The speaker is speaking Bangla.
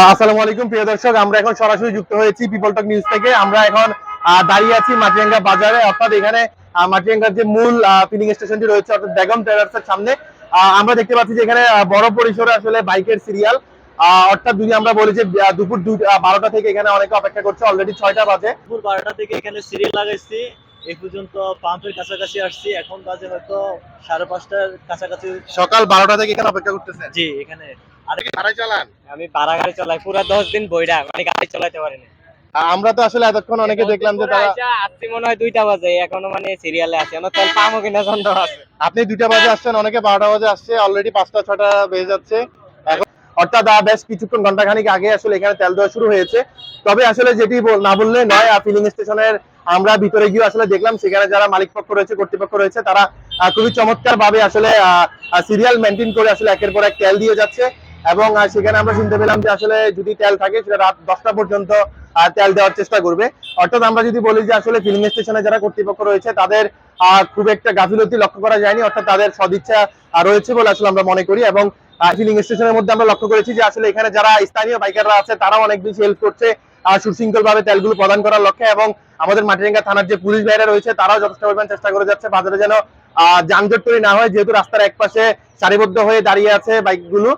আসসালামু আলাইকুম প্রিয় দর্শক, আমরা এখন সরাসরি যুক্ত হয়েছি পিপল টক নিউজ থেকে। আমরা এখন দাঁড়িয়ে আছি মাটিরাঙ্গা বাজারে, অর্থাৎ এখানে মাটিরাঙ্গার যে মূল ফিলিং স্টেশনটি রয়েছে অর্থাৎ বেগম ট্রেডার্সের সামনে। আমরা দেখতে পাচ্ছি যে এখানে বড় পরিসরে আসলে বাইকের সিরিয়াল, অর্থাৎ যদি আমরা বলি যে দুপুর 12টা থেকে এখানে অনেকে অপেক্ষা করছে, অলরেডি 6টা বাজে। দুপুর 12টা থেকে এখানে সিরিয়াল লাগাইছি, এই পর্যন্ত পাম্পের কাছাকাছি আসছি। এখন বাজে হয়তো 5:30টার কাছাকাছি। সকাল 12টা থেকে এখানে অপেক্ষা করতেছেন? জি, এখানে ভাড়া চালান? আমি ভাড়া গাড়ি চালাই, পুরো 10 দিন বইরা মানে গাড়ি চালাতে পারিনি। আমরা তো আসলে এতক্ষণ অনেকে দেখলাম যে তারা আসছি মনে হয় 2টা বাজে, এখনো মানে সিরিয়ালে আছে, আমার তেল পামও কিনা সন্দেহ আছে। আপনি 2টা বাজে আসছেন, অনেকে 12টা বাজে আসছে, অলরেডি 5টা 6টা বেজে যাচ্ছে এখন। অর্থাৎ বেশ কিছুক্ষণ ঘন্টাখানিক আগে আসলে এখানে তেল দেওয়া শুরু হয়েছে। তবে আসলে যেটি না বললে নয়, ফিলিং স্টেশনের আমরা ভিতরে গিয়ে আসলে দেখলাম সেখানে যারা মালিক পক্ষ রয়েছে, কর্তৃপক্ষ রয়েছে, তারা খুবই চমৎকার ভাবে আসলে সিরিয়াল মেনটেন করে আসলে একের পর এক তেল দিয়ে যাচ্ছে। এবং সেখানে আমরা শুনতে পেলাম যে আসলে যদি তেল থাকে সেটা রাত 10টা পর্যন্ত তেল দেওয়ার চেষ্টা করবে। অর্থাৎ আমরা যদি বলি যে আসলে ফিলিং স্টেশনে যারা কর্তৃপক্ষ রয়েছে তাদের খুব একটা গাফিলতি লক্ষ্য করা যায়নি, অর্থাৎ তাদের সদিচ্ছা রয়েছে বলে আসলে আমরা মনে করি। এবং ফিলিং স্টেশনের মধ্যে আমরা লক্ষ্য করেছি যে আসলে এখানে যারা স্থানীয় বাইকাররা আছে তারাও অনেক বেশি হেল্প করছে সুশৃঙ্খল ভাবে তেলগুলো প্রদান করার লক্ষ্যে। এবং আমাদের মাটিরাঙ্গা থানার যে পুলিশ ভাইরা রয়েছে তারাও যথেষ্ট পরিমাণ চেষ্টা করে যাচ্ছে বাজারে যেন যানজট তৈরি না হয়, যেহেতু রাস্তার এক পাশে সারিবদ্ধ হয়ে দাঁড়িয়ে আছে বাইকগুলো।